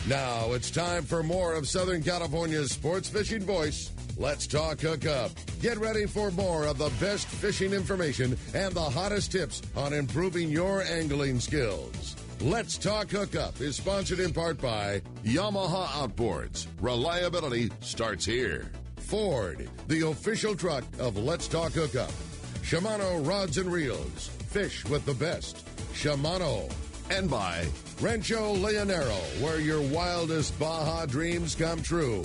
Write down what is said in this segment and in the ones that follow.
Now it's time for more of Southern California's sports fishing voice. Let's talk Hookup. Get ready for more of the best fishing information and the hottest tips on improving your angling skills. Let's Talk Hookup is sponsored in part by Yamaha Outboards. Reliability starts here. Ford, the official truck of Let's Talk Hookup. Shimano Rods and Reels. Fish with the best. Shimano. And by Rancho Leonero, where your wildest Baja dreams come true.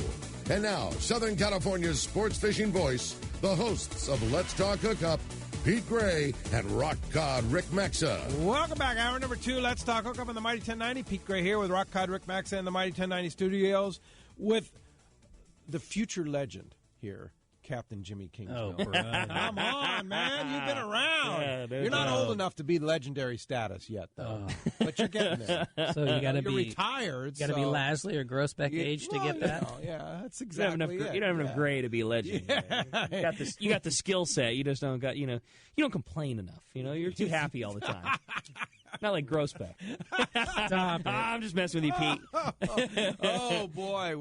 And now, Southern California's sports fishing voice, the hosts of Let's Talk Hookup, Pete Gray and Rock Cod Rick Maxa. Welcome back. Hour number 2, Let's Talk Hookup on the Mighty 1090. Pete Gray here with Rock Cod Rick Maxa in the Mighty 1090 studios with the future legend here, Captain Jimmy Kingsmill. Oh, right. Come on, man. You've been around. Yeah, you're not old enough to be legendary status yet, though. But you're getting there. So you got to be retired. You got to be Lasley or Grossbeck age to get that. Yeah, that's exactly it. You don't have enough gray to be a legend. Yeah. You got the skill set. You just don't got, you don't complain enough. You're too happy all the time. Not like Grossbeck. Stop it. I'm just messing with you, Pete. Oh, boy.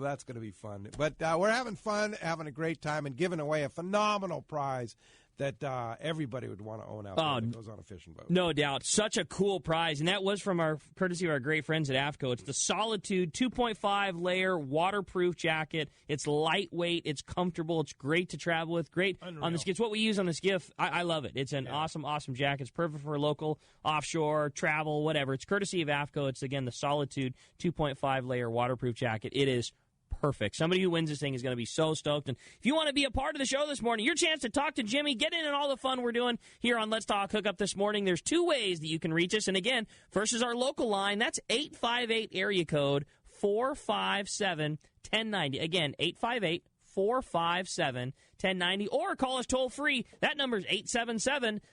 That's going to be fun. But we're having fun, having a great time, and giving away a phenomenal prize that everybody would want to own out there that goes on a fishing boat. No doubt. Such a cool prize. And that was from courtesy of our great friends at AFCO. It's the Solitude 2.5 layer waterproof jacket. It's lightweight. It's comfortable. It's great to travel with. Great Unreal. on the skiff. It's what we use on the skiff. I love it. It's an awesome, awesome jacket. It's perfect for local, offshore, travel, whatever. It's courtesy of AFCO. It's, again, the Solitude 2.5 layer waterproof jacket. It is perfect. Somebody who wins this thing is going to be so stoked. And if you want to be a part of the show this morning, your chance to talk to Jimmy, get in on all the fun we're doing here on Let's Talk Hookup this morning. There's 2 ways that you can reach us. And again, first is our local line. That's 858 area code 457-1090. Again, 858-457-1090. Or call us toll free. That number is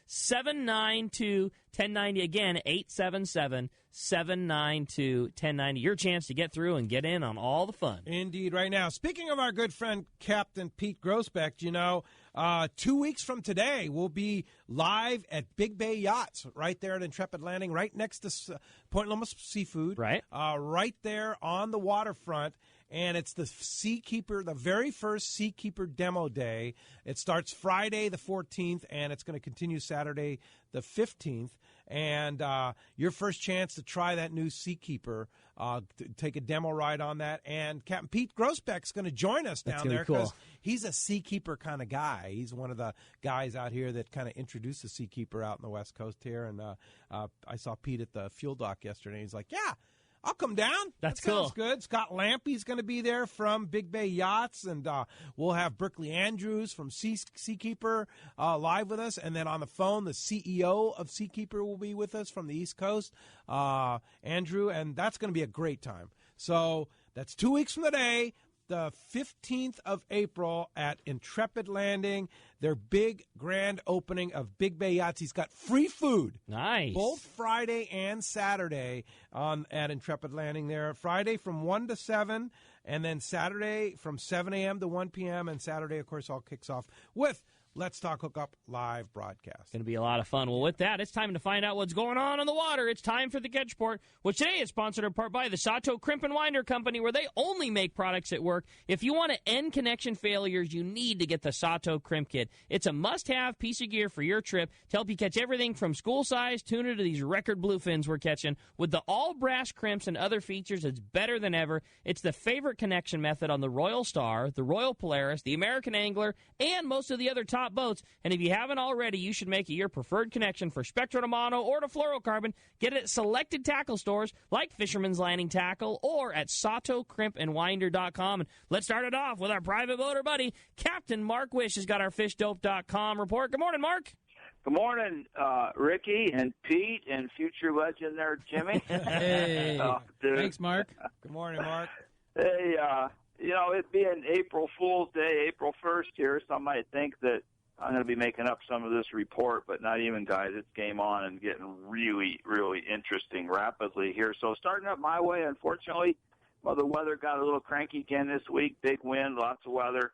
877-792-1090. Again, 877-792-1090. Your chance to get through and get in on all the fun. Indeed, right now. Speaking of our good friend Captain Pete Grossbeck, 2 weeks from today, we'll be live at Big Bay Yachts right there at Intrepid Landing, right next to Point Lomas Seafood. Right. Right there on the waterfront. And it's the very first Seakeeper demo day. It starts Friday the 14th, and it's going to continue Saturday the 15th. And your first chance to try that new Seakeeper, take a demo ride on that. And Captain Pete Grossbeck's going to join us down there because he's a Seakeeper kind of guy. He's one of the guys out here that kind of introduced the Seakeeper out in the West Coast here. And I saw Pete at the fuel dock yesterday. He's like, yeah, I'll come down. That's that sounds cool. good. Scott Lampy's going to be there from Big Bay Yachts, and we'll have Berkeley Andrews from Seakeeper live with us. And then on the phone, the CEO of Seakeeper will be with us from the East Coast, Andrew, and that's going to be a great time. So that's 2 weeks from today, the 15th of April at Intrepid Landing, their big grand opening of Big Bay Yachts. He's got free food. Nice. Both Friday and Saturday at Intrepid Landing there. Friday from 1 to 7, and then Saturday from 7 a.m. to 1 p.m., and Saturday, of course, all kicks off with Let's Talk Hookup live broadcast. Going to be a lot of fun. Well, with that, it's time to find out what's going on the water. It's time for the Catch Report, which today is sponsored in part by the Sato Crimp and Winder Company, where they only make products that work. If you want to end connection failures, you need to get the Sato Crimp Kit. It's a must-have piece of gear for your trip to help you catch everything from school-sized tuna to these record bluefins we're catching. With the all-brass crimps and other features, it's better than ever. It's the favorite connection method on the Royal Star, the Royal Polaris, the American Angler, and most of the other top boats. And if you haven't already, you should make it your preferred connection for Spectra to Mono or to fluorocarbon. Get it at selected tackle stores like Fisherman's Landing Tackle or at SatoCrimpandWinder.com. And let's start it off with our private boater buddy, Captain Mark Wish has got our FishDope.com report. Good morning, Mark. Good morning, Ricky and Pete and future legend there, Jimmy. Hey, thanks, Mark. Good morning, Mark. Hey, it being April Fool's Day, April 1st here, some might think that I'm going to be making up some of this report, but not even, guys. It's game on and getting really, really interesting rapidly here. So starting up my way, unfortunately, the weather got a little cranky again this week. Big wind, lots of weather.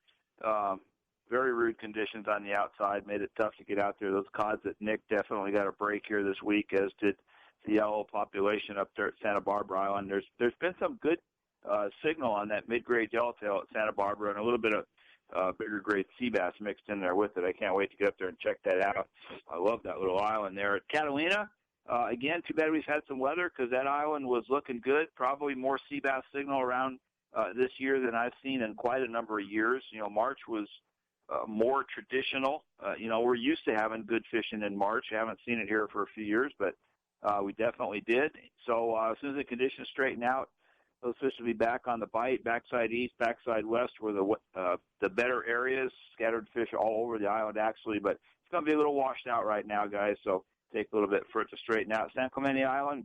Very rude conditions on the outside, made it tough to get out there. Those cods at Nick definitely got a break here this week, as did the yellow population up there at Santa Barbara Island. There's been some good signal on that mid-grade yellowtail at Santa Barbara, and a little bit of bigger grade sea bass mixed in there with it. I can't wait to get up there and check that out. I love that little island there. At Catalina, again, too bad we've had some weather because that island was looking good. Probably more sea bass signal around this year than I've seen in quite a number of years. March was more traditional. We're used to having good fishing in March. I haven't seen it here for a few years, but we definitely did. So as soon as the conditions straighten out, those fish will be back on the bite, backside east, backside west, where the better areas, scattered fish all over the island actually, but it's going to be a little washed out right now, guys, so take a little bit for it to straighten out. San Clemente Island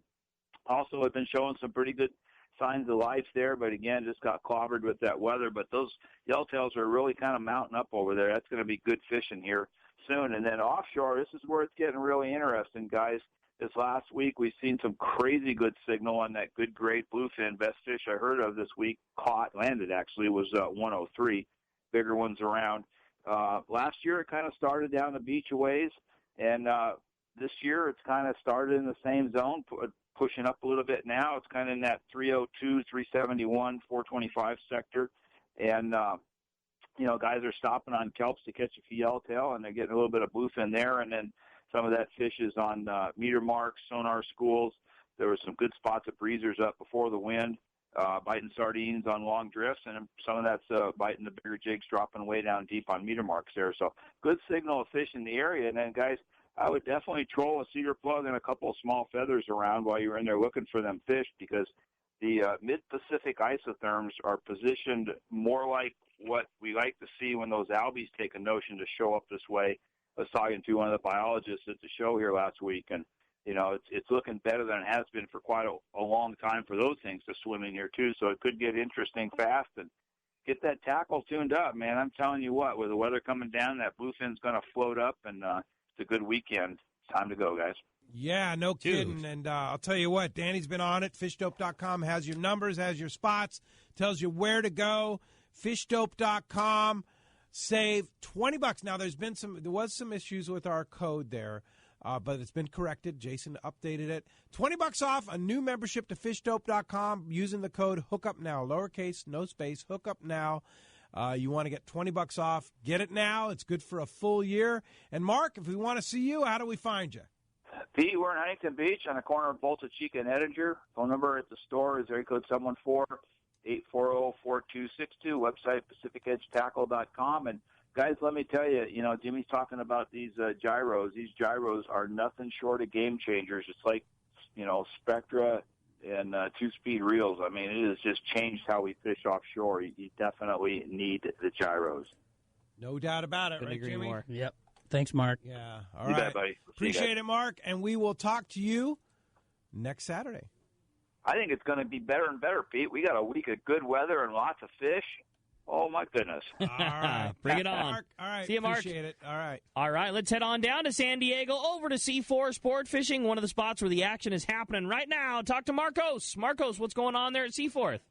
also have been showing some pretty good signs of life there, but again, just got clobbered with that weather. But those yellowtails are really kind of mounting up over there. That's going to be good fishing here soon. And then offshore, this is where it's getting really interesting, guys. This last week, we've seen some crazy good signal on that good grade bluefin. Best fish I heard of this week, landed actually, was 103. Bigger ones around. Last year, it kind of started down the beach a ways, and this year, it's kind of started in the same zone, pushing up a little bit now. It's kind of in that 302, 371, 425 sector. And, guys are stopping on kelps to catch a few yellowtail, and they're getting a little bit of bluefin there. And then some of that fish is on meter marks, sonar schools. There were some good spots of breezers up before the wind, biting sardines on long drifts, and some of that's biting the bigger jigs, dropping way down deep on meter marks there. So good signal of fish in the area. And then, guys, I would definitely troll a cedar plug and a couple of small feathers around while you're in there looking for them fish, because the mid-Pacific isotherms are positioned more like what we like to see when those albies take a notion to show up this way. I was talking to one of the biologists at the show here last week, and it's looking better than it has been for quite a long time for those things to swim in here too. So it could get interesting fast, and get that tackle tuned up, man. I'm telling you what, with the weather coming down, that bluefin's going to float up, and it's a good weekend. It's time to go, guys. Yeah, no kidding. And I'll tell you what, Danny's been on it. Fishdope.com has your numbers, has your spots, tells you where to go. Fishdope.com. Save $20. Now, there was some issues with our code there, but it's been corrected. Jason updated it. $20 off a new membership to fishdope.com using the code HookupNow, lowercase, no space, HookupNow. You want to get $20 off. Get it now. It's good for a full year. And, Mark, if we want to see you, how do we find you? Pete, we're in Huntington Beach on the corner of Volta Chica and Ettinger. Phone number at the store is area code 714-840-4262. Website, PacificEdgeTackle.com. And, guys, let me tell you, Jimmy's talking about these gyros. These gyros are nothing short of game changers. It's like, Spectra and two-speed reels. I mean, it has just changed how we fish offshore. You definitely need the gyros. No doubt about it, right, Jimmy? More. Yep. Thanks, Mark. Yeah. All right. right. Bet, buddy. Appreciate it, Mark. And we will talk to you next Saturday. I think it's going to be better and better, Pete. We got a week of good weather and lots of fish. Oh, my goodness. All right. Bring it on. Mark. All right. See you, Mark. Appreciate it. All right. All right, let's head on down to San Diego, over to C4 Sport Fishing, one of the spots where the action is happening right now. Talk to Marcos. Marcos, what's going on there at Seaforth?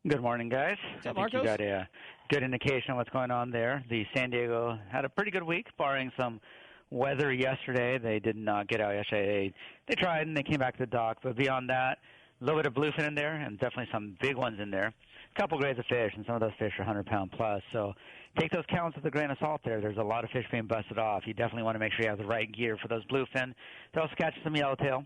Good morning, guys. What's up, I think Marcos? you got a good indication of what's going on there. The San Diego had a pretty good week, barring some weather yesterday. They did not get out yesterday. They tried, and they came back to the dock. But beyond that, a little bit of bluefin in there, and definitely some big ones in there. A couple grades of fish, and some of those fish are 100-pound plus. So take those counts with a grain of salt there. There's a lot of fish being busted off. You definitely want to make sure you have the right gear for those bluefin. They'll catch some yellowtail.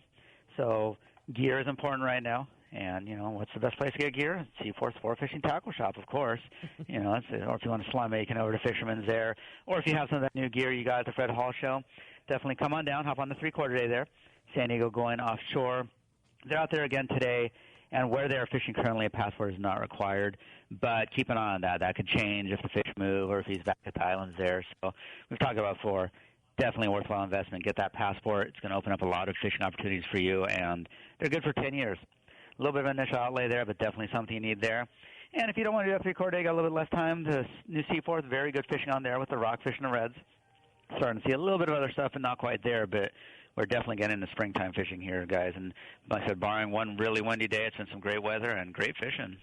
So gear is important right now. And, what's the best place to get gear? C4 Sport Fishing Tackle Shop, of course. Or if you want to slum it, you can over to Fisherman's there. Or if you have some of that new gear you got at the Fred Hall Show, definitely come on down, hop on the three-quarter day there. San Diego going offshore. They're out there again today, and where they are fishing currently, a passport is not required. But keep an eye on that. That could change if the fish move or if he's back at the islands there. So we've talked about before, definitely a worthwhile investment. Get that passport. It's going to open up a lot of fishing opportunities for you, and they're good for 10 years. A little bit of initial outlay there, but definitely something you need there. And if you don't want to do that three-quarter day, got a little bit less time, the new Seaforth, very good fishing on there with the rockfish and the reds. Starting to see a little bit of other stuff, but not quite there, but we're definitely getting into springtime fishing here, guys. And like I said, barring one really windy day, it's been some great weather and great fishing.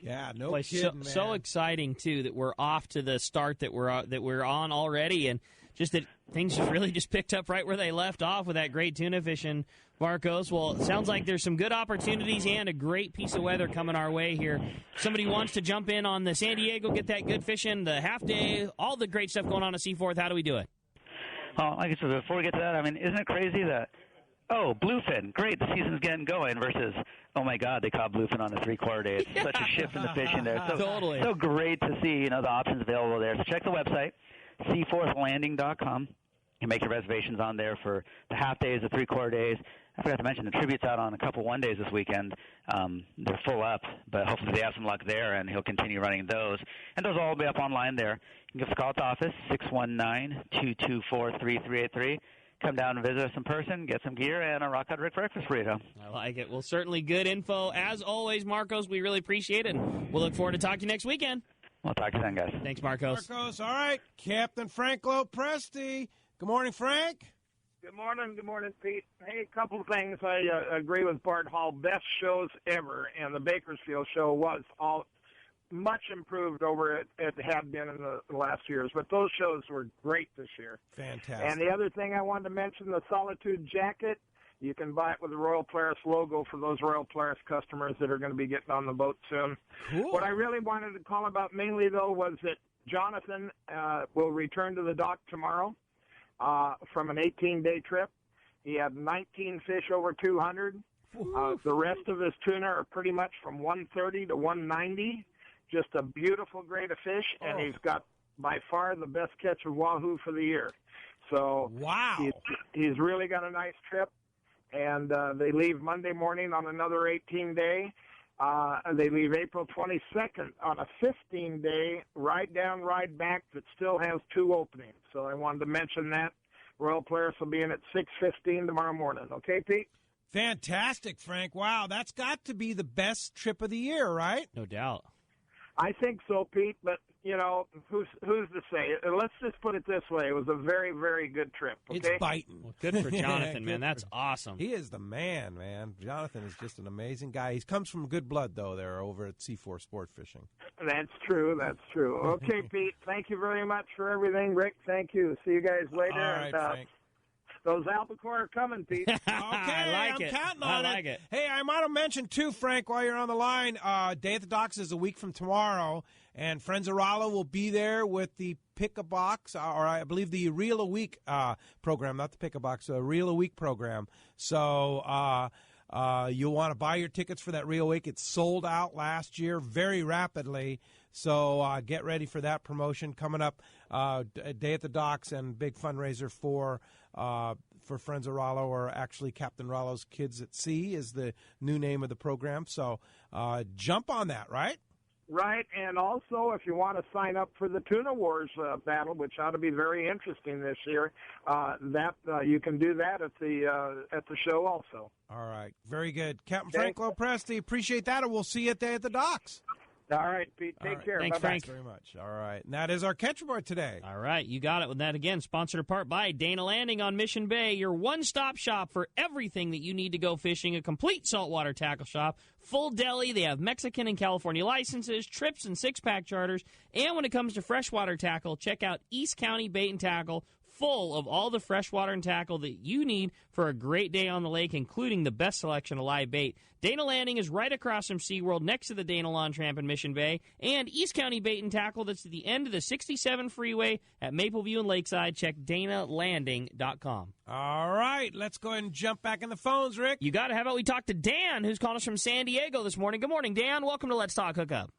Yeah, no Boy, kidding, man. So exciting, too, that we're off to the start that we're on already. And just that things just really just picked up right where they left off with that great tuna fishing, Marcos. Well, it sounds like there's some good opportunities and a great piece of weather coming our way here. Somebody wants to jump in on the San Diego, get that good fishing, the half day, all the great stuff going on at Seaforth. How do we do it? Well, like I said, before we get to that, I mean, isn't it crazy that, oh, bluefin, great, the season's getting going, versus, oh my God, they caught bluefin on a 3/4 day. It's such a shift in the fishing there. So, Totally. So great to see, the options available there. So check the website, seaforthlanding.com. You can make your reservations on there for the half days, the 3/4 days. I forgot to mention the tribute's out on a couple one-days this weekend. They're full up, but hopefully they have some luck there, and he'll continue running those. And those will all be up online there. You can give us a call at the office, 619-224-3383. Come down and visit us in person, get some gear, and a Rock Hard Rick breakfast burrito. I like it. Well, certainly good info. As always, Marcos, we really appreciate it, and we'll look forward to talking to you next weekend. We'll talk to you then, guys. Thanks, Marcos. Marcos, all right. Captain Frank Lopresti. Good morning, Frank. Good morning, Pete. Hey, a couple of things. I agree with Bart Hall. Best shows ever, and the Bakersfield show was all much improved over it had been in the last years. But those shows were great this year. Fantastic. And the other thing I wanted to mention, the Solitude jacket, you can buy it with the Royal Polaris logo for those Royal Polaris customers that are going to be getting on the boat soon. Cool. What I really wanted to call about mainly, though, was that Jonathan will return to the dock tomorrow from an 18-day trip. He had 19 fish over 200. The rest of his tuna are pretty much from 130 to 190. Just a beautiful grade of fish, and he's got by far the best catch of wahoo for the year. So wow, he's really got a nice trip, and they leave Monday morning on another 18-day. They leave April 22nd on a 15-day ride down, ride back that still has 2 openings. So I wanted to mention that. Royal Polaris will be in at 6:15 tomorrow morning. Okay, Pete? Fantastic, Frank. Wow, that's got to be the best trip of the year, right? No doubt. I think so, Pete, but, who's to say? Let's just put it this way. It was a very, very good trip, okay? It's biting. Well, good for Jonathan, man. That's awesome. He is the man. Jonathan is just an amazing guy. He comes from good blood, though, there over at C4 Sport Fishing. That's true. Okay, Pete, thank you very much for everything. Rick, thank you. See you guys later. All right, Frank. Those albacore are coming, Pete. Okay, I like I'm it. counting I on like it. Hey, I might have mentioned, too, Frank, while you're on the line, Day at the Docks is a week from tomorrow, and Friends of Rollo will be there with the Pick-a-Box, or I believe the Reel a Week program, not the Pick-a-Box, the Reel a Week program. So you'll want to buy your tickets for that Reel a Week. It sold out last year very rapidly. So get ready for that promotion coming up. Day at the Docks and big fundraiser for Friends of Rollo, or actually Captain Rollo's Kids at Sea is the new name of the program. So jump on that, right? Right, and also if you want to sign up for the Tuna Wars battle, which ought to be very interesting this year, you can do that at the show also. All right, very good. Captain Frank Lopresti, appreciate that, and we'll see you at Day at the Docks. All right, Pete. Take care. Thanks, Bye-bye. Frank. Thanks very much. All right. And that is our catch report today. All right. You got it with that again. Sponsored in part by Dana Landing on Mission Bay, your one-stop shop for everything that you need to go fishing. A complete saltwater tackle shop, full deli. They have Mexican and California licenses, trips and six-pack charters. And when it comes to freshwater tackle, check out East County Bait and Tackle, full of all the freshwater and tackle that you need for a great day on the lake, including the best selection of live bait. Dana Landing is right across from SeaWorld, next to the Dana Lawn Tramp in Mission Bay, and East County Bait and Tackle, that's at the end of the 67 freeway at Mapleview and Lakeside. Check DanaLanding.com. All right, let's go ahead and jump back in the phones, Rick. You got it. How about we talk to Dan, who's calling us from San Diego this morning. Good morning, Dan. Welcome to Let's Talk Hookup.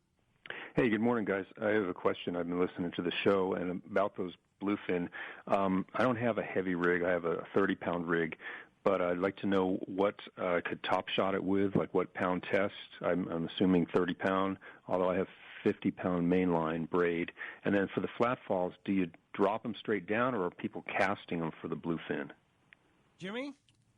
Hey, good morning, guys. I have a question. I've been listening to the show, and about those bluefin. I don't have a heavy rig. I have a 30-pound rig, but I'd like to know what I could top shot it with, like what pound test. I'm assuming 30-pound, although I have 50-pound mainline braid. And then for the flat falls, do you drop them straight down, or are people casting them for the bluefin? Jimmy?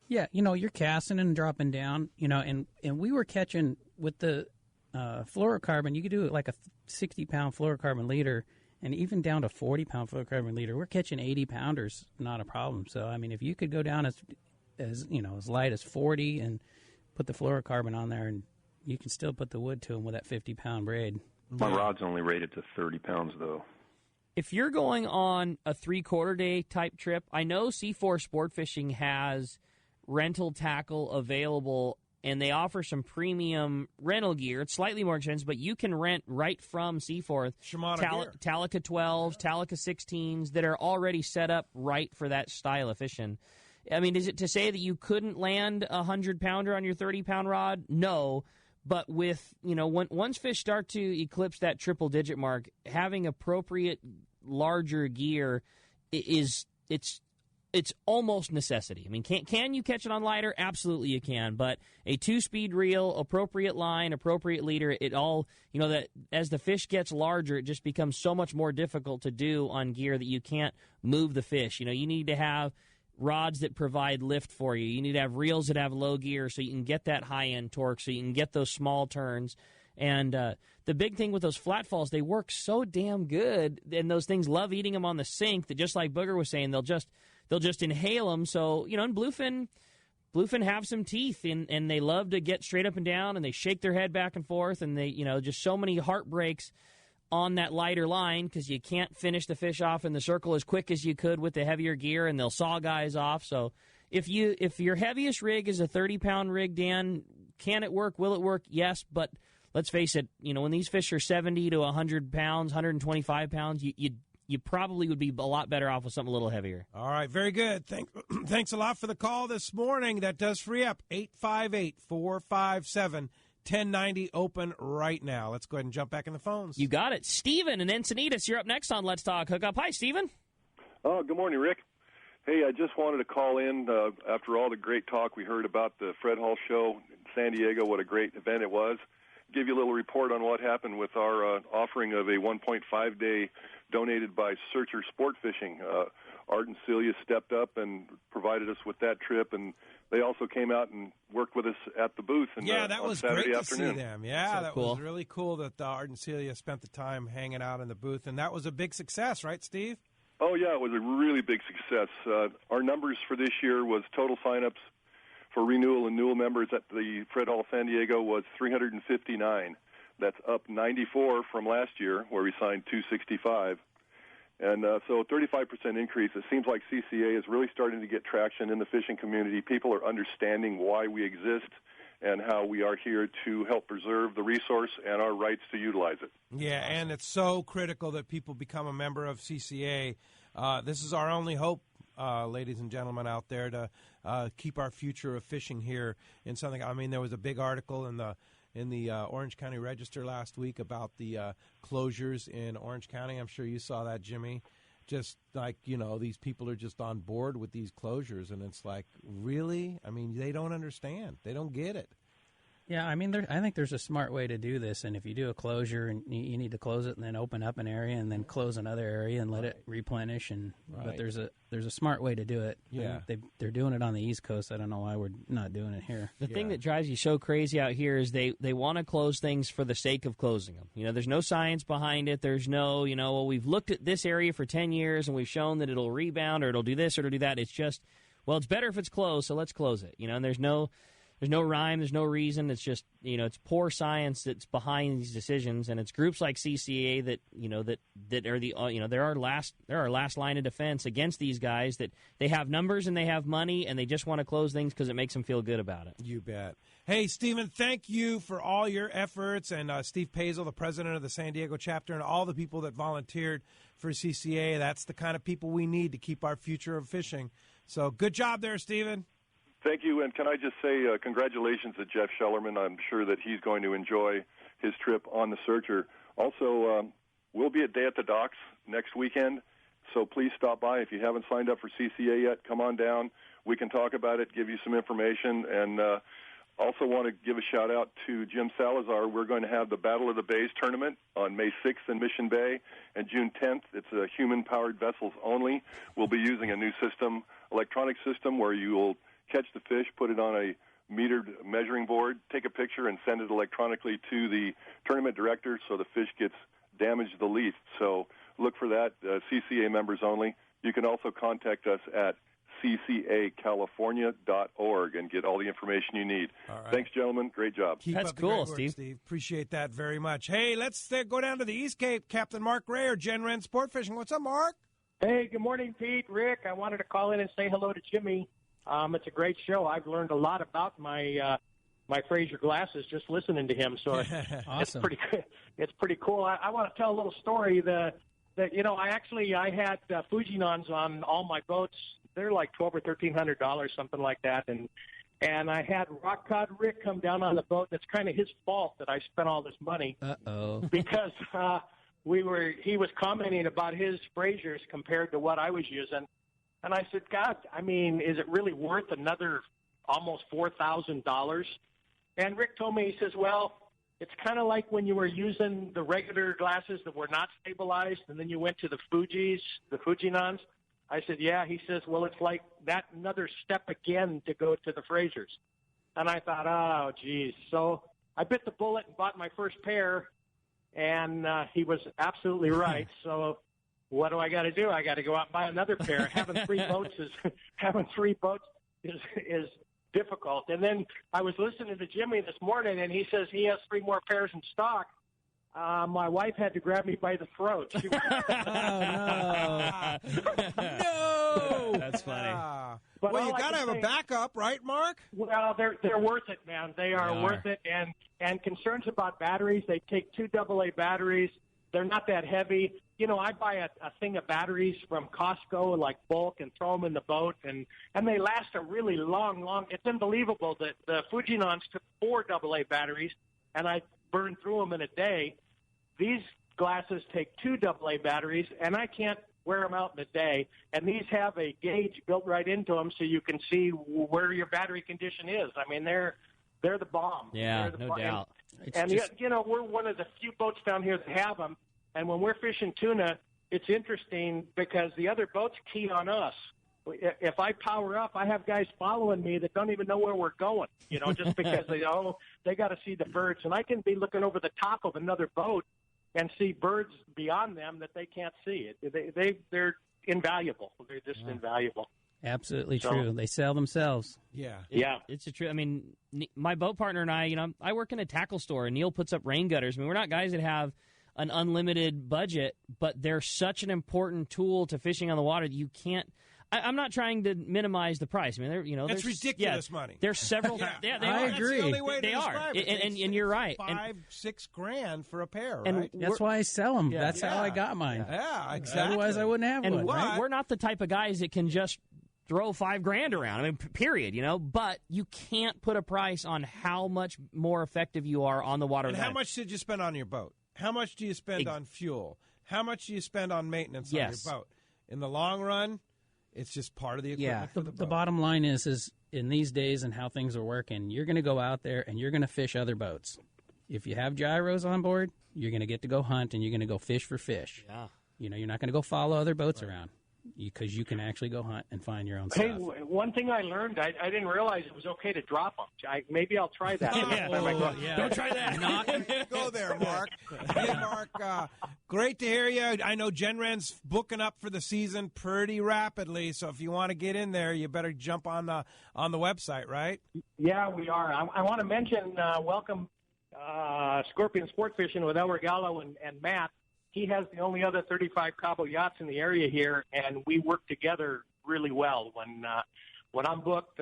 Yeah, you're casting and dropping down, and we were catching with the fluorocarbon. You could do it like a 60-pound fluorocarbon leader, and even down to 40-pound fluorocarbon leader. We're catching 80-pounders, not a problem. So, I mean, if you could go down as light as 40 and put the fluorocarbon on there, and you can still put the wood to them with that 50-pound braid. My rod's only rated to 30 pounds, though. if you're going on a 3/4 day type trip, I know C4 Sport Fishing has rental tackle available, and they offer some premium rental gear. It's slightly more expensive, but you can rent right from C4 Shimano gear. Talica 12s, Talica 16s that are already set up right for that style of fishing. I mean, is it to say that you couldn't land a 100-pounder on your 30-pound rod? No. But with, once fish start to eclipse that triple-digit mark, having appropriate larger gear it's almost necessity. I mean, can you catch it on lighter? Absolutely you can. But a 2-speed reel, appropriate line, appropriate leader, it all, that as the fish gets larger, it just becomes so much more difficult to do on gear that you can't move the fish. You need to have rods that provide lift for you. You need to have reels that have low gear so you can get that high-end torque, so you can get those small turns. And the big thing with those flat falls, they work so damn good, and those things love eating them on the sink that, just like Booger was saying, they'll just inhale them. So, and bluefin have some teeth, and they love to get straight up and down, and they shake their head back and forth, and they, just so many heartbreaks on that lighter line because you can't finish the fish off in the circle as quick as you could with the heavier gear, and they'll saw guys off. So if your heaviest rig is a 30-pound rig, Dan, can it work? Will it work? Yes, but let's face it, when these fish are 70 to 100 pounds, 125 pounds, you probably would be a lot better off with something a little heavier. All right, very good. Thanks a lot for the call this morning. That does free up 858-457-1090 open right now. Let's go ahead and jump back in the phones. You got it. Steven and Encinitas, you're up next on Let's Talk Hookup. Hi, Steven. Oh, good morning, Rick. Hey, I just wanted to call in after all the great talk we heard about the Fred Hall show in San Diego, what a great event it was. Give you a little report on what happened with our offering of a 1.5-day donated by Searcher Sport Fishing. Art and Celia stepped up and provided us with that trip, and they also came out and worked with us at the booth. And, that was Saturday great afternoon. To see them. Yeah, so that cool. was really cool that Art and Celia spent the time hanging out in the booth, and that was a big success, right, Steve? Oh, yeah, it was a really big success. Our numbers for this year was total sign-ups for renewal and new members at the Fred Hall San Diego was 359. That's up 94 from last year, where we signed 265. And so a 35% increase. It seems like CCA is really starting to get traction in the fishing community. People are understanding why we exist and how we are here to help preserve the resource and our rights to utilize it. Yeah, and it's so critical that people become a member of CCA. This is our only hope, ladies and gentlemen out there, to keep our future of fishing here in something. I mean, there was a big article in the Orange County Register last week about the closures in Orange County. I'm sure you saw that, Jimmy. Just like, these people are just on board with these closures, and it's like, really? I mean, they don't understand. They don't get it. Yeah, I mean, I think there's a smart way to do this, and if you do a closure and you need to close it and then open up an area and then close another area and let it replenish, but there's a smart way to do it. Yeah, they're doing it on the East Coast. I don't know why we're not doing it here. The thing that drives you so crazy out here is they want to close things for the sake of closing them. There's no science behind it. There's no, well, we've looked at this area for 10 years and we've shown that it'll rebound or it'll do this or it'll do that. It's just, well, it's better if it's closed, so let's close it. And there's no rhyme, there's no reason. It's just, it's poor science that's behind these decisions, and it's groups like CCA that are the they're our last line of defense against these guys, that they have numbers and they have money and they just want to close things because it makes them feel good about it. You bet. Hey, Stephen, thank you for all your efforts, and Steve Pazel, the president of the San Diego chapter, and all the people that volunteered for CCA. That's the kind of people we need to keep our future of fishing. So good job there, Stephen. Thank you, and can I just say congratulations to Jeff Schellerman. I'm sure that he's going to enjoy his trip on the Searcher. Also, we'll be at Day at the Docks next weekend, so please stop by. If you haven't signed up for CCA yet, come on down. We can talk about it, give you some information, and also want to give a shout-out to Jim Salazar. We're going to have the Battle of the Bays tournament on May 6th in Mission Bay, and June 10th. It's human-powered vessels only. We'll be using a new system, electronic system, where you will catch the fish, put it on a metered measuring board, take a picture, and send it electronically to the tournament director so the fish gets damaged the least. So look for that, CCA members only. You can also contact us at ccacalifornia.org and get all the information you need. All right. Thanks, gentlemen. Great job. Keep That's up the cool, great work, Steve. Appreciate that very much. Hey, let's go down to the East Cape. Captain Mark Ray, Gen Ren Sport Fishing. What's up, Mark? Hey, good morning, Pete, Rick. I wanted to call in and say hello to Jimmy. It's a great show. I've learned a lot about my Fraser glasses just listening to him. So Awesome. It's pretty cool. I want to tell a little story that I had Fujinons on all my boats. They're like $1,200 or $1,300, something like that, and I had Rock Cod Rick come down on the boat. That's kind of his fault that I spent all this money. Because he was commenting about his Frasers compared to what I was using. And I said, God, I mean, is it really worth another almost $4,000? And Rick told me, he says, well, it's kind of like when you were using the regular glasses that were not stabilized, and then you went to the Fujinons. I said, yeah. He says, well, it's like that another step again to go to the Frasers. And I thought, oh, geez. So I bit the bullet and bought my first pair, and he was absolutely right. So what do I got to do? I got to go out and buy another pair. Having three boats is difficult. And then I was listening to Jimmy this morning, and he says he has 3 more pairs in stock. My wife had to grab me by the throat. She was, No! That's funny. But Well, all you I got to can have a say- backup, right, Mark? Well, they're worth it, man. They are worth it. And concerns about batteries, they take 2 AA batteries. They're not that heavy. You know, I buy a thing of batteries from Costco, like bulk, and throw them in the boat, and they last a really long. It's unbelievable that the Fujinons took 4 AA batteries, and I burned through them in a day. These glasses take 2 AA batteries, and I can't wear them out in a day. And these have a gauge built right into them, so you can see where your battery condition is. I mean, they're the bomb. Yeah, They're the no bomb. doubt. And you know, we're one of the few boats down here that have them. And when we're fishing tuna, it's interesting because the other boats key on us. If I power up, I have guys following me that don't even know where we're going, you know, just because they got to see the birds. And I can be looking over the top of another boat and see birds beyond them that they can't see. They're invaluable. They're just invaluable. Absolutely So- true. They sell themselves. Yeah. It's a true. I mean, my boat partner and I, you know, I work in a tackle store, and Neil puts up rain gutters. I mean, we're not guys that have an unlimited budget, but they're such an important tool to fishing on the water that you can't. I'm not trying to minimize the price. I mean, It's ridiculous money. There's several. They I are. agree. That's the only way to They are. describe it. And you're right. $5-6 grand for a pair, And right? That's why I sell them. Yeah. That's how I got mine. Yeah, exactly. Otherwise, I wouldn't have And one. right? we're not the type of guys that can just throw $5 grand around. I mean, period. You know, but you can't put a price on how much more effective you are on the water. And how much did you spend on your boat? How much do you spend on fuel? How much do you spend on maintenance on your boat? In the long run, it's just part of the equipment for the The boat. bottom line is in these days and how things are working, you're going to go out there and you're going to fish other boats. If you have gyros on board, you're going to get to go hunt and you're going to go fish for fish. Yeah. You know, you're not going to go follow other boats around because you can actually go hunt and find your own Hey, stuff. one thing I learned, I didn't realize it was okay to drop them. Maybe I'll try that. the next time I go. Don't try that. Go there, Mark. Hey, Mark, great to hear you. I know Gen Ren's booking up for the season pretty rapidly, so if you want to get in there, you better jump on the website, right? Yeah, we are. I want to mention, welcome Scorpion Sport Fishing with El Regalo and Matt. He has the only other 35 Cabo yachts in the area here, and we work together really well. When I'm booked,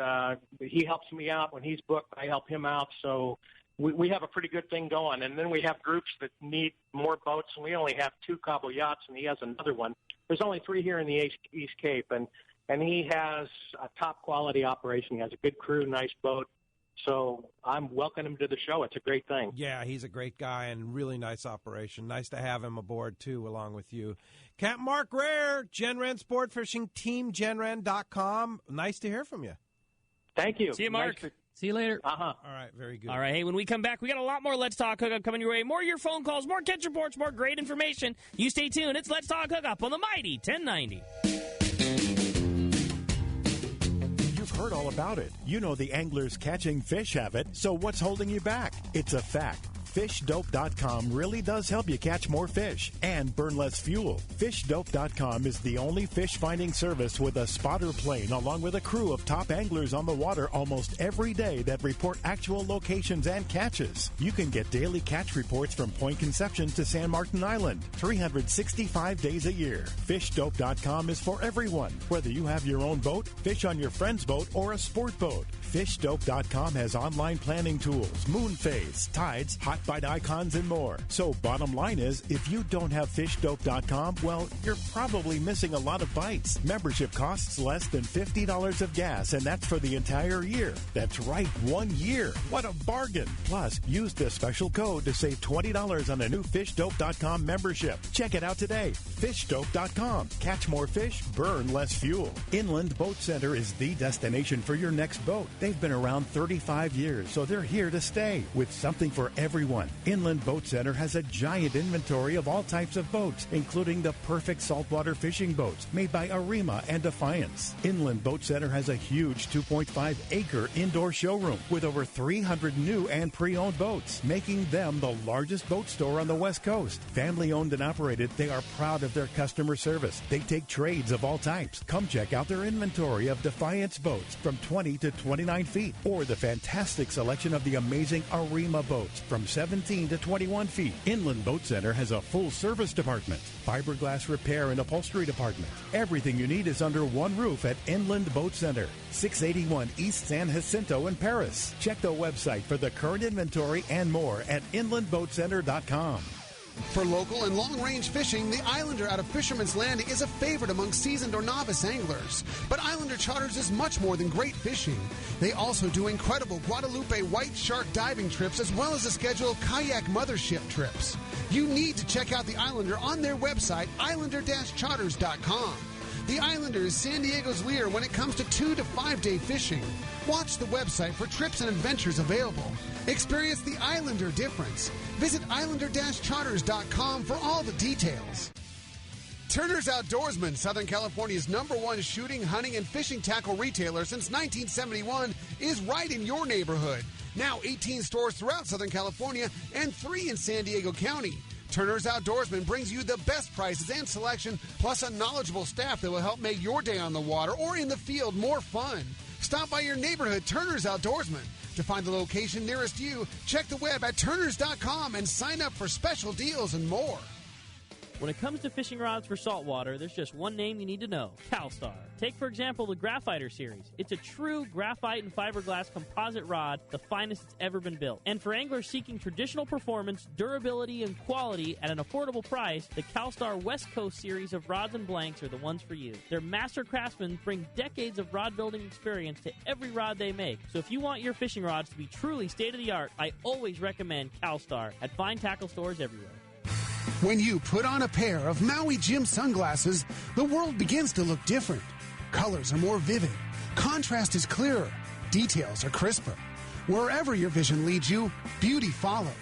he helps me out. When he's booked, I help him out. So we have a pretty good thing going. And then we have groups that need more boats, and we only have 2 Cabo yachts, and he has another one. There's only 3 here in the East Cape, and he has a top-quality operation. He has a good crew, nice boat. So I'm welcoming him to the show. It's a great thing. Yeah, he's a great guy and really nice operation. Nice to have him aboard, too, along with you. Captain Mark Rare, Gen Ren Sport Fishing, TeamGenRen.com. Nice to hear from you. Thank you. See you, Mark. See you later. Uh-huh. All right, very good. All right, hey, when we come back, we got a lot more Let's Talk Hookup coming your way. More of your phone calls, more catch reports, more great information. You stay tuned. It's Let's Talk Hookup on the mighty 1090. Heard all about it. You know the angler's catching fish habit, so what's holding you back? It's a fact. FishDope.com really does help you catch more fish and burn less fuel. FishDope.com is the only fish finding service with a spotter plane along with a crew of top anglers on the water almost every day that report actual locations and catches. You can get daily catch reports from Point Conception to San Martin Island, 365 days a year. FishDope.com is for everyone, whether you have your own boat, fish on your friend's boat, or a sport boat. FishDope.com has online planning tools, moon phase, tides, hot bite icons, and more. So bottom line is, if you don't have FishDope.com, well, you're probably missing a lot of bites. Membership costs less than $50 of gas, and that's for the entire year. That's right, 1 year. What a bargain. Plus, use this special code to save $20 on a new FishDope.com membership. Check it out today. FishDope.com. Catch more fish, burn less fuel. Inland Boat Center is the destination for your next boat. They've been around 35 years, so they're here to stay with something for everyone. Inland Boat Center has a giant inventory of all types of boats, including the perfect saltwater fishing boats made by Arima and Defiance. Inland Boat Center has a huge 2.5-acre indoor showroom with over 300 new and pre-owned boats, making them the largest boat store on the West Coast. Family-owned and operated, they are proud of their customer service. They take trades of all types. Come check out their inventory of Defiance boats from 20 to 29 feet, or the fantastic selection of the amazing Arima boats from 17 to 21 feet. Inland Boat Center has a full service department, fiberglass repair and upholstery department. Everything you need is under one roof at Inland Boat Center, 681 East San Jacinto in Paris. Check the website for the current inventory and more at inlandboatcenter.com. For local and long-range fishing, the Islander out of Fisherman's Landing is a favorite among seasoned or novice anglers. But Islander Charters is much more than great fishing. They also do incredible Guadalupe white shark diving trips as well as a schedule of kayak mothership trips. You need to check out the Islander on their website, islander-charters.com. The Islander is San Diego's leader when it comes to 2 to 5 day fishing. Watch the website for trips and adventures available. Experience the Islander difference. Visit islander-charters.com for all the details. Turner's Outdoorsman, Southern California's #1 shooting, hunting, and fishing tackle retailer since 1971, is right in your neighborhood. Now 18 stores throughout Southern California and 3 in San Diego County. Turner's Outdoorsman brings you the best prices and selection, plus a knowledgeable staff that will help make your day on the water or in the field more fun. Stop by your neighborhood Turner's Outdoorsman. To find the location nearest you, check the web at turners.com and sign up for special deals and more. When it comes to fishing rods for saltwater, there's just one name you need to know, CalStar. Take, for example, the Graphiter series. It's a true graphite and fiberglass composite rod, the finest it's ever been built. And for anglers seeking traditional performance, durability, and quality at an affordable price, the CalStar West Coast series of rods and blanks are the ones for you. Their master craftsmen bring decades of rod building experience to every rod they make. So if you want your fishing rods to be truly state-of-the-art, I always recommend CalStar at fine tackle stores everywhere. When you put on a pair of Maui Jim sunglasses, the world begins to look different. Colors are more vivid. Contrast is clearer. Details are crisper. Wherever your vision leads you, beauty follows.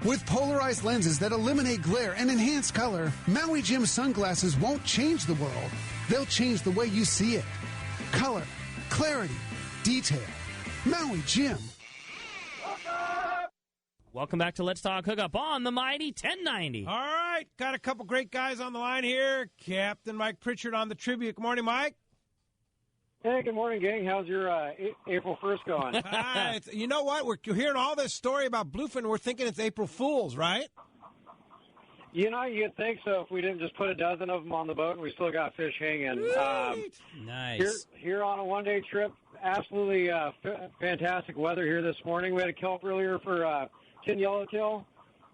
With polarized lenses that eliminate glare and enhance color, Maui Jim sunglasses won't change the world. They'll change the way you see it. Color, clarity, detail. Maui Jim. Welcome back to Let's Talk Hookup on the mighty 1090. All right, got a couple great guys on the line here. Captain Mike Pritchard on the tribute. Good morning, Mike. Hey, good morning, gang. How's your April 1st going? You know what? We're hearing all this story about bluefin. We're thinking it's April Fool's, right? You know, you'd think so if we didn't just put a dozen of them on the boat and we still got fish hanging. Nice. Here on a one-day trip, absolutely fantastic weather here this morning. We had a kelp earlier for tin yellowtail.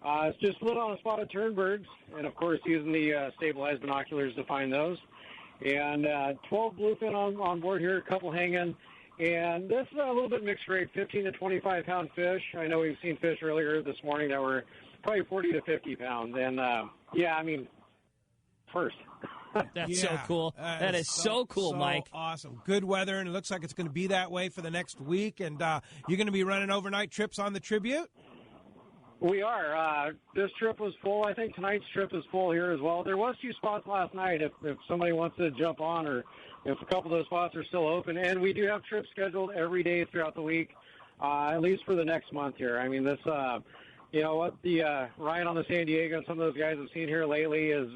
It's just lit on a spotted turnbirds, and of course using the stabilized binoculars to find those. And 12 bluefin on board here, a couple hanging. And this is a little bit mixed rate, 15 to 25 pound fish. I know we've seen fish earlier this morning that were probably 40 to 50 pounds. And first. That's so cool. That is so cool, Mike. Awesome. Good weather, and it looks like it's going to be that way for the next week. And you're going to be running overnight trips on the Tribute? We are. This trip was full. I think tonight's trip is full here as well. There was 2 spots last night if somebody wants to jump on, or if a couple of those spots are still open. And we do have trips scheduled every day throughout the week, at least for the next month here. I mean, this you know, what the Ryan on the San Diego and some of those guys have seen here lately is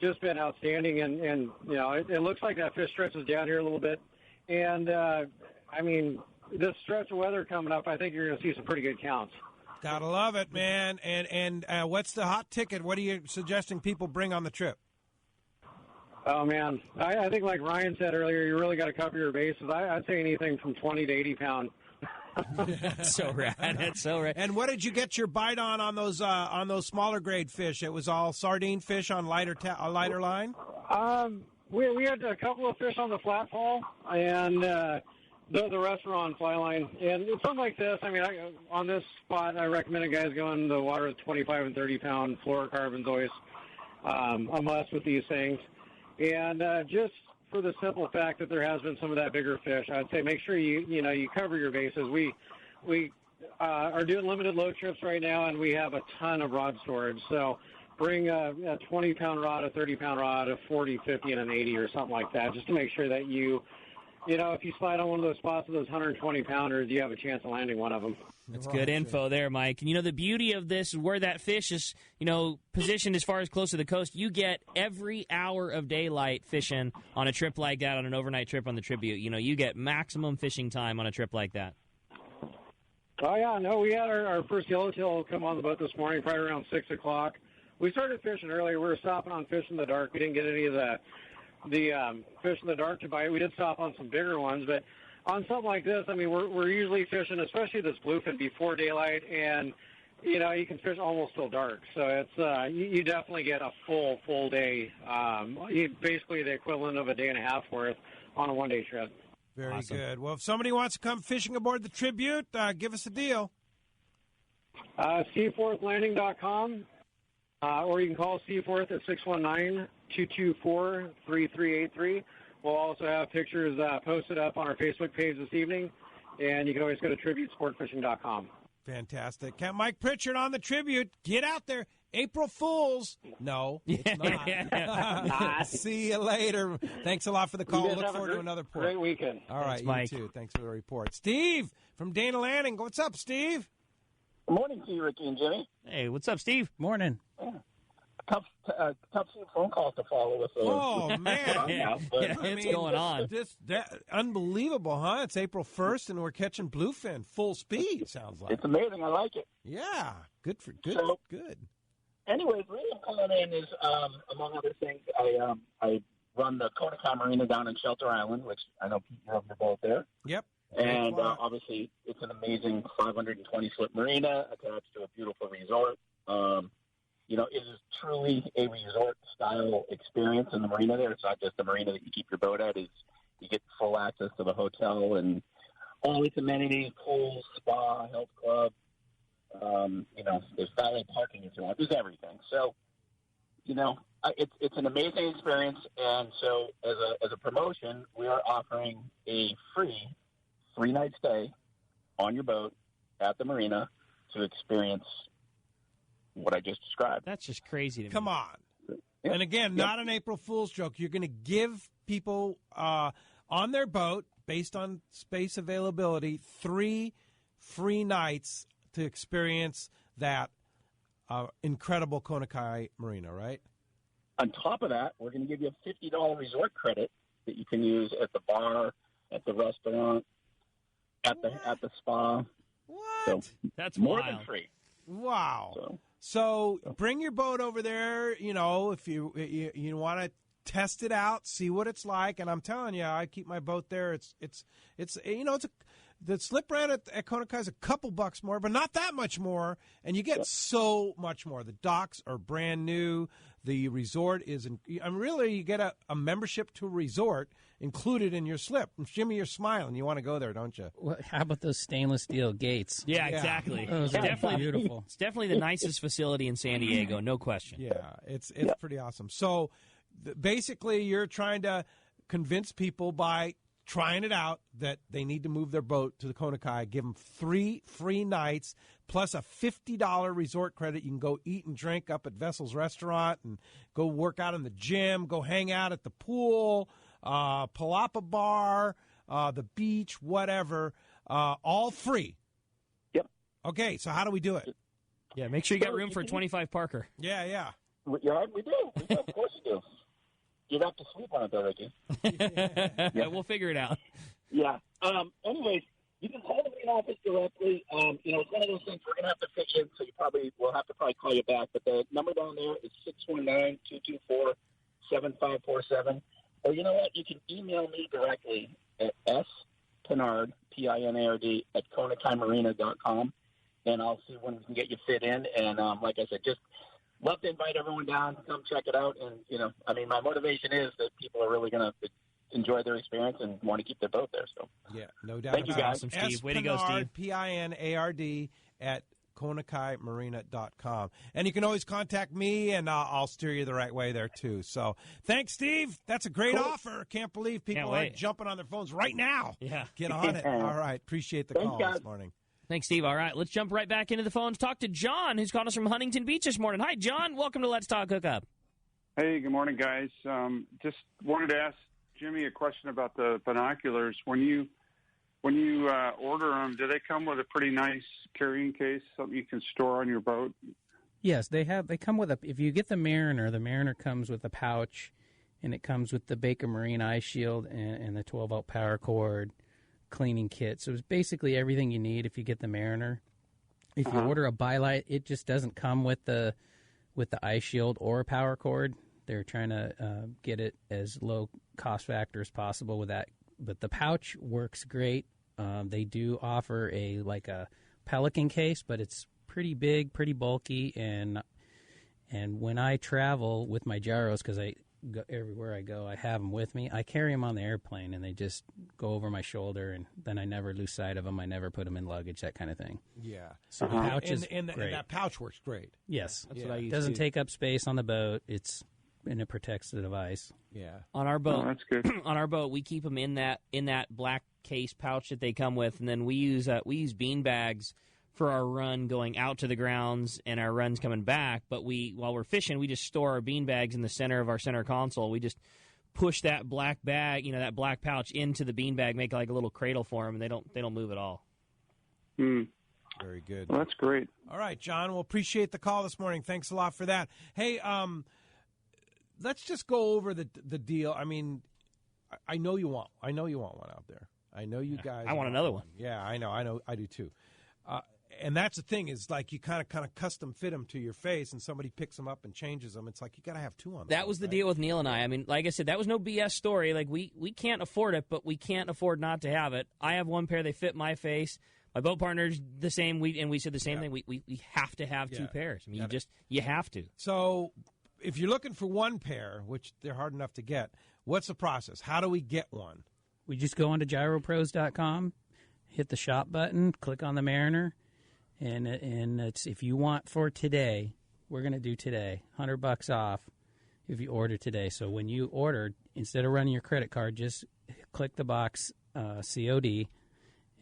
just been outstanding. And you know, it looks like that fish stretches down here a little bit. And, I mean, this stretch of weather coming up, I think you're going to see some pretty good counts. Gotta love it, man. And what's the hot ticket? What are you suggesting people bring on the trip? Oh, man. I think like Ryan said earlier, you really got to cover your bases. I'd say anything from 20 to 80 pound. That's so rad. That's so rad. And what did you get your bite on those smaller grade fish? It was all sardine fish on lighter line? We had a couple of fish on the flat fall, and the rest were on fly line. And something like this, I mean, on this spot, I recommend guys go in the water with 25 and 30 pound fluorocarbons always. I'm blessed with these things. And just for the simple fact that there has been some of that bigger fish, I'd say make sure you cover your bases. We are doing limited load trips right now, and we have a ton of rod storage. So bring a 20-pound rod, a 30-pound rod, a 40, 50, and an 80 or something like that, just to make sure that if you slide on one of those spots with those 120-pounders, you have a chance of landing one of them. That's good info there, Mike. And, the beauty of this, where that fish is, positioned as far as close to the coast, you get every hour of daylight fishing on a trip like that, on an overnight trip on the Tribute. You get maximum fishing time on a trip like that. Oh, yeah. No, we had our first yellowtail come on the boat this morning, probably around 6 o'clock. We started fishing earlier. We were stopping on fish in the dark. We didn't get any of the fish in the dark to bite. We did stop on some bigger ones, but on something like this, I mean, we're usually fishing, especially this bluefin, before daylight, and you can fish almost till dark. So it's you definitely get a full day, basically the equivalent of a day and a half worth on a one-day trip. Very awesome. good. Well, if somebody wants to come fishing aboard the Tribute, give us a deal. Seaforthlanding.com, or you can call Seaforth at 619-224-3383. We'll also have pictures posted up on our Facebook page this evening, and you can always go to tributesportfishing.com. Fantastic. Mike Pritchard on the Tribute. Get out there. April Fools. No, it's not. See you later. Thanks a lot for the call. Look forward to another report. Great weekend. All right, thanks, Mike. You too. Thanks for the report. Steve from Dana Landing. What's up, Steve? Good morning to you, Ricky and Jimmy. Hey, what's up, Steve? Morning. Yeah. Tough phone calls to follow with. Oh, man. What's going on? Unbelievable, huh? It's April 1st, and we're catching bluefin full speed, sounds like. It's amazing. I like it. Yeah. Good. Good. Anyways, the reason I'm calling in is, among other things, I run the Konakai Marina down in Shelter Island, which I know Pete, you have your boat there. Yep. And obviously, it's an amazing 520-foot marina attached to a beautiful resort. It is truly a resort-style experience in the marina there. It's not just the marina that you keep your boat at. You get full access to the hotel and all its amenities, pool, spa, health club. There's valet parking if you want. There's everything. So, it's an amazing experience. And so as a promotion, we are offering a free 3-night stay on your boat at the marina to experience what I just described. That's just crazy to me. Come on. Yep. And again, not an April Fool's joke. You're going to give people on their boat, based on space availability, 3 free nights to experience that incredible Konakai Marina, right? On top of that, we're going to give you a $50 resort credit that you can use at the bar, at the restaurant, at the spa. What? So that's more wild. than free. Wow. So bring your boat over there, if you want to test it out, see what it's like. And I'm telling you, I keep my boat there. The slip rent at Konakai is a couple bucks more, but not that much more. And you get so much more. The docks are brand new. The resort is, you get a membership to a resort included in your slip. Jimmy, you're smiling. You want to go there, don't you? Well, how about those stainless steel gates? Yeah, exactly. Those are definitely beautiful. It's definitely the nicest facility in San Diego, no question. Yeah, it's pretty awesome. So basically, you're trying to convince people by trying it out that they need to move their boat to the Konakai, give them 3 free nights, plus a $50 resort credit. You can go eat and drink up at Vessel's Restaurant and go work out in the gym, go hang out at the pool, Palapa Bar, the beach, whatever, all free. Yep. Okay, so how do we do it? Yeah, make sure you got room for a 25 Parker. Yeah. Yeah, we do. Of course we do. You'd have to sleep on it, though, Ricky. Yeah, we'll figure it out. Yeah. Anyways, you can call the main office directly. It's one of those things we're going to have to fit in, so we'll have to call you back. But the number down there is 619-224-7547. Or you know what? You can email me directly at spinard, Pinard, at konakaimarina.com, and I'll see when we can get you fit in. And like I said, just love to invite everyone down to come check it out. And, my motivation is that people are really going to enjoy their experience and want to keep their boat there. So yeah, no doubt. Thank you, guys. Awesome, Steve. Way to go, Steve. Pinard at konakaimarina.com. And you can always contact me, and I'll steer you the right way there, too. So thanks, Steve. That's a great offer. Can't believe people are jumping on their phones right now. Yeah. Get on it. All right. Appreciate the call this morning. Thanks, Steve. All right, let's jump right back into the phones. Talk to John, who's calling us from Huntington Beach this morning. Hi, John. Welcome to Let's Talk Hookup. Hey, good morning, guys. Just wanted to ask Jimmy a question about the binoculars. When you order them, do they come with a pretty nice carrying case, something you can store on your boat? Yes, they come with if you get the Mariner comes with a pouch, and it comes with the Baker Marine Eye Shield and the 12-volt power cord, cleaning kit. So it's basically everything you need if you get the Mariner. If you order a Bi-Light, it just doesn't come with the eye shield or a power cord. They're trying to get it as low cost factor as possible with that. But the pouch works great. They do offer a Pelican case, but it's pretty big, pretty bulky. And when I travel with my gyros, because everywhere I go, I have them with me. I carry them on the airplane, and they just go over my shoulder, and then I never lose sight of them. I never put them in luggage, that kind of thing. Yeah. So the pouch is and great. that pouch works great. Yes. That's what I use. It doesn't take up space on the boat. And it protects the device. Yeah. On our boat, that's good. On our boat, we keep them in that black case pouch that they come with, and then we use bean bags for our run going out to the grounds and our runs coming back. But while we're fishing, we just store our bean bags in the center of our center console. We just push that black bag, that black pouch into the bean bag, make like a little cradle for them, and they don't move at all. Very good. Well, that's great. All right, John. Well, appreciate the call this morning. Thanks a lot for that. Hey, let's just go over the deal. I mean, I know you want one out there. I know you guys. I want another one. Yeah, I know. I do too. And that's the thing is like you kind of custom fit them to your face, and somebody picks them up and changes them. It's like you got to have two on. That was the deal with Neil and I. I mean, like I said, that was no BS story. Like we can't afford it, but we can't afford not to have it. I have one pair; they fit my face. My boat partner's the same. We said the same thing. We have to have two pairs. I mean, you have to. So, if you're looking for one pair, which they're hard enough to get, what's the process? How do we get one? We just go onto gyropros.com, hit the shop button, click on the Mariner, and it's if you want for today, we're going to do today, $100 off if you order today. So when you order, instead of running your credit card, just click the box COD,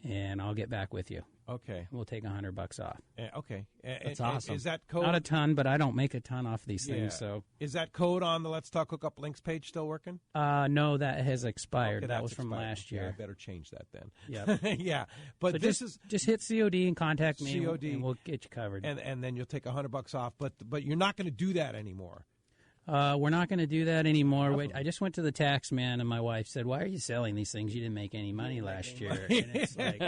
and I'll get back with you. Okay. We'll take $100 off. Okay. That's awesome. Is that code? Not a ton, but I don't make a ton off these things. So is that code on the Let's Talk Hookup links page still working? No, that has expired. Okay, that was from last year. Yeah, I better change that then. Yeah. Yeah. But so this is just hit COD and contact me, COD, and we'll get you covered. And then you'll take $100 off. But you're not going to do that anymore. We're not going to do that anymore. Wait, I just went to the tax man, and my wife said, "Why are you selling these things? You didn't make any money last year." And it's like,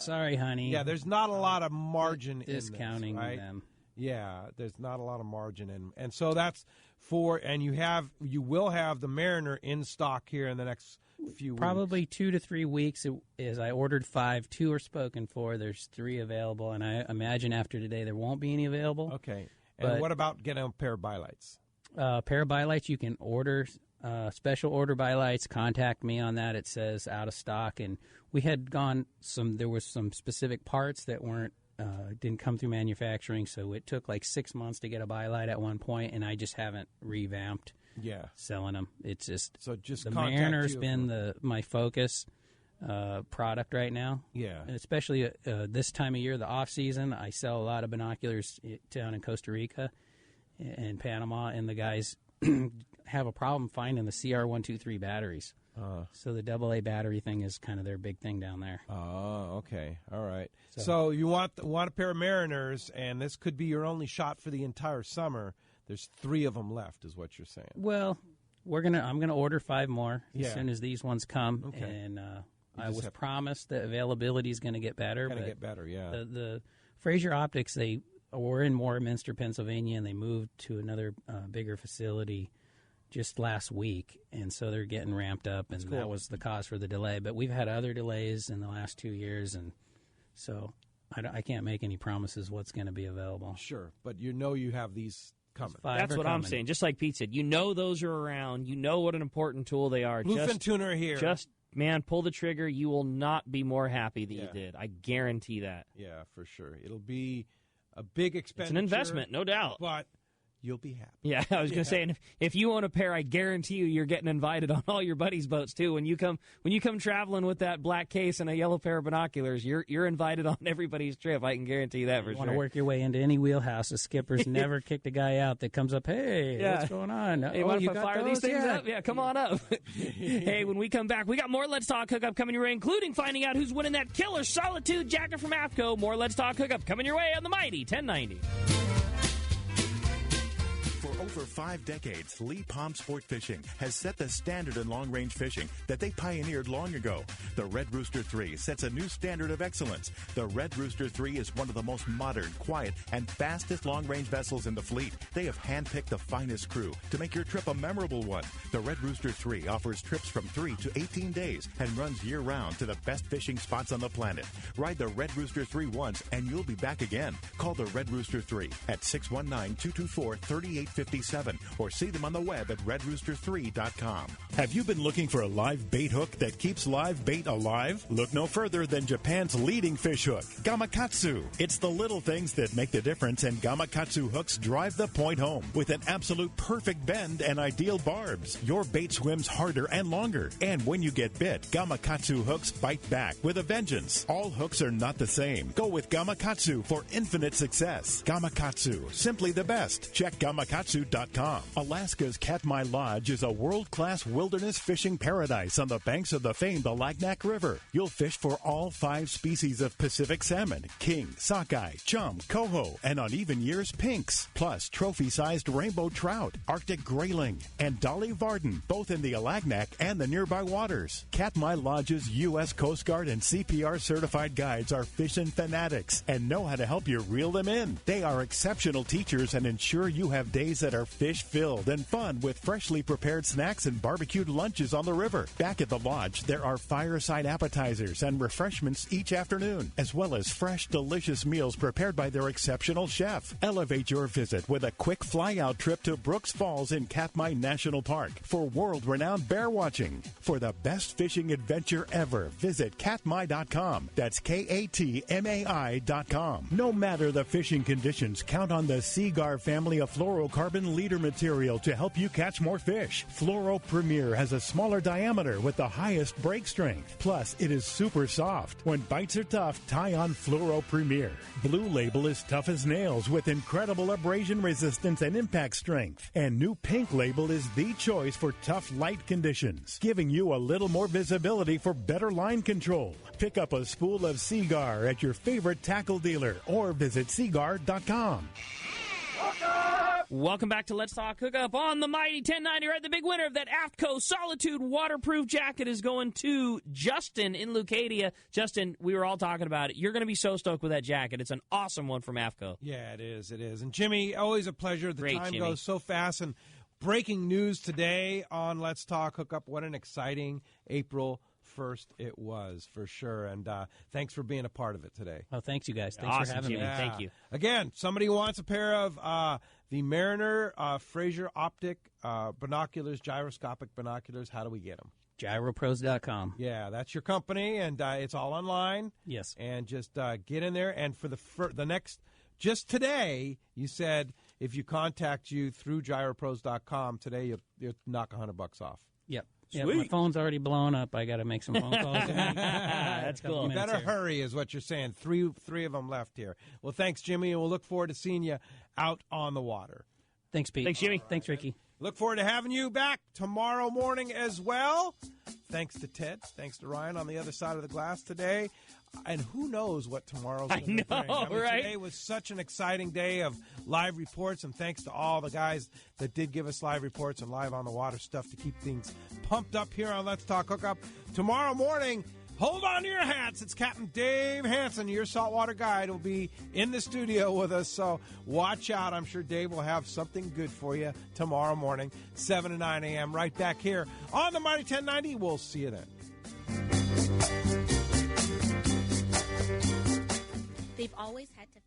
sorry, honey. Yeah, there's not a lot of margin discounting in this, right? them. Yeah, there's not a lot of margin in, and so that's and you will have the Mariner in stock here in the next few weeks. Probably 2 to 3 weeks. I ordered 5. 2 are spoken for. There's 3 available, and I imagine after today there won't be any available. Okay. And what about getting a pair of Bi-Lights? Pair of Bi-Lights, you can order special order Bi-Lights. Contact me on that. It says out of stock. And we had there was some specific parts that didn't come through manufacturing, so it took like 6 months to get a Bi-Light at one point, and I just haven't revamped selling them. It's just the Mariner's been my focus product right now. Yeah. And especially this time of year, the off season, I sell a lot of binoculars down in Costa Rica and Panama, and the guys have a problem finding the CR123 batteries. So the AA battery thing is kind of their big thing down there. Oh, okay. All right. So you want a pair of Mariners, and this could be your only shot for the entire summer. There's 3 of them left, is what you're saying. Well, I'm gonna order 5 more as soon as these ones come. Okay. And I was promised that availability is going to get better. The Fraser Optics, they were in Warminster, Pennsylvania, and they moved to another bigger facility just last week, and so they're getting ramped up, and that was the cause for the delay. But we've had other delays in the last 2 years, and so I can't make any promises what's going to be available. Sure, but you have these coming. That's what I'm saying. Just like Pete said, those are around. You know what an important tool they are. Bluefin tuner here. Just, man, pull the trigger. You will not be more happy that you did. I guarantee that. Yeah, for sure. It'll be a big expenditure. It's an investment, no doubt. But you'll be happy. Yeah, I was going to say, and if you own a pair, I guarantee you're getting invited on all your buddies' boats too. When you come traveling with that black case and a yellow pair of binoculars, you're invited on everybody's trip. I can guarantee that for sure. You want to work your way into any wheelhouse. The skipper's never kicked a guy out that comes up, hey, what's going on? Hey, what if I fire these things up? Yeah, come on up. Hey, when we come back, we got more Let's Talk Hookup coming your way, including finding out who's winning that killer Solitude jacket from AFCO. More Let's Talk Hookup coming your way on the mighty 1090. For over 5 decades, Lee Palm Sport Fishing has set the standard in long-range fishing that they pioneered long ago. The Red Rooster 3 sets a new standard of excellence. The Red Rooster 3 is one of the most modern, quiet, and fastest long-range vessels in the fleet. They have handpicked the finest crew to make your trip a memorable one. The Red Rooster 3 offers trips from 3 to 18 days and runs year-round to the best fishing spots on the planet. Ride the Red Rooster 3 once, and you'll be back again. Call the Red Rooster 3 at 619-224-3857 or see them on the web at redrooster3.com. Have you been looking for a live bait hook that keeps live bait alive? Look no further than Japan's leading fish hook, Gamakatsu. It's the little things that make the difference, and Gamakatsu hooks drive the point home. With an absolute perfect bend and ideal barbs, your bait swims harder and longer. And when you get bit, Gamakatsu hooks bite back with a vengeance. All hooks are not the same. Go with Gamakatsu for infinite success. Gamakatsu, simply the best. Check Gamakatsu.com. Alaska's Katmai Lodge is a world-class wilderness fishing paradise on the banks of the famed Alagnak River. You'll fish for all 5 species of Pacific salmon, king, sockeye, chum, coho, and on even years, pinks. Plus, trophy-sized rainbow trout, Arctic grayling, and Dolly Varden, both in the Alagnak and the nearby waters. Katmai Lodge's U.S. Coast Guard and CPR certified guides are fishing fanatics and know how to help you reel them in. They are exceptional teachers and ensure you have days that are fish-filled and fun with freshly prepared snacks and barbecued lunches on the river. Back at the lodge, there are fireside appetizers and refreshments each afternoon, as well as fresh, delicious meals prepared by their exceptional chef. Elevate your visit with a quick fly-out trip to Brooks Falls in Katmai National Park for world-renowned bear watching. For the best fishing adventure ever, visit katmai.com. That's KATMAI.com. No matter the fishing conditions, count on the Seagar family of fluorocarbon leader material to help you catch more fish. Fluoro Premier has a smaller diameter with the highest break strength. Plus, it is super soft. When bites are tough, tie on Fluoro Premier. Blue Label is tough as nails with incredible abrasion resistance and impact strength. And new Pink Label is the choice for tough light conditions, giving you a little more visibility for better line control. Pick up a spool of Seagar at your favorite tackle dealer or visit seagar.com. Welcome back to Let's Talk Hookup on the mighty 1090. Right, the big winner of that AFCO Solitude waterproof jacket is going to Justin in Leucadia. Justin, we were all talking about it. You're going to be so stoked with that jacket. It's an awesome one from AFCO. Yeah, it is. It is. And Jimmy, always a pleasure. The Great, time Jimmy. goes so fast. And breaking news today on Let's Talk Hookup. What an exciting April 1st it was, for sure. And thanks for being a part of it today. Oh, thanks, you guys. Thanks Awesome, for having Jimmy. me. Thank you. Again, somebody wants a pair of the Mariner Fraser Optic binoculars, gyroscopic binoculars. How do we get them? Gyropros.com. Yeah, that's your company, and it's all online. Yes. And just get in there. And for the next, just today, you said if you contact you through gyropros.com today, you'll knock $100 off. Yep. Yeah, my phone's already blown up. I got to make some phone calls. That's cool. You better hurry, is what you're saying. Three of them left here. Well, thanks, Jimmy, and we'll look forward to seeing you out on the water. Thanks, Pete. Thanks, Jimmy. Thanks, Ricky. Look forward to having you back tomorrow morning as well. Thanks to Ted. Thanks to Ryan on the other side of the glass today. And who knows what tomorrow's going to bring. Right? Today was such an exciting day of live reports, and thanks to all the guys that did give us live reports and live on the water stuff to keep things pumped up here on Let's Talk Hookup. Tomorrow morning, hold on to your hats. It's Captain Dave Hansen, your saltwater guide, will be in the studio with us. So watch out. I'm sure Dave will have something good for you tomorrow morning, 7 to 9 a.m. right back here on the Mighty 1090. We'll see you then. They've always had to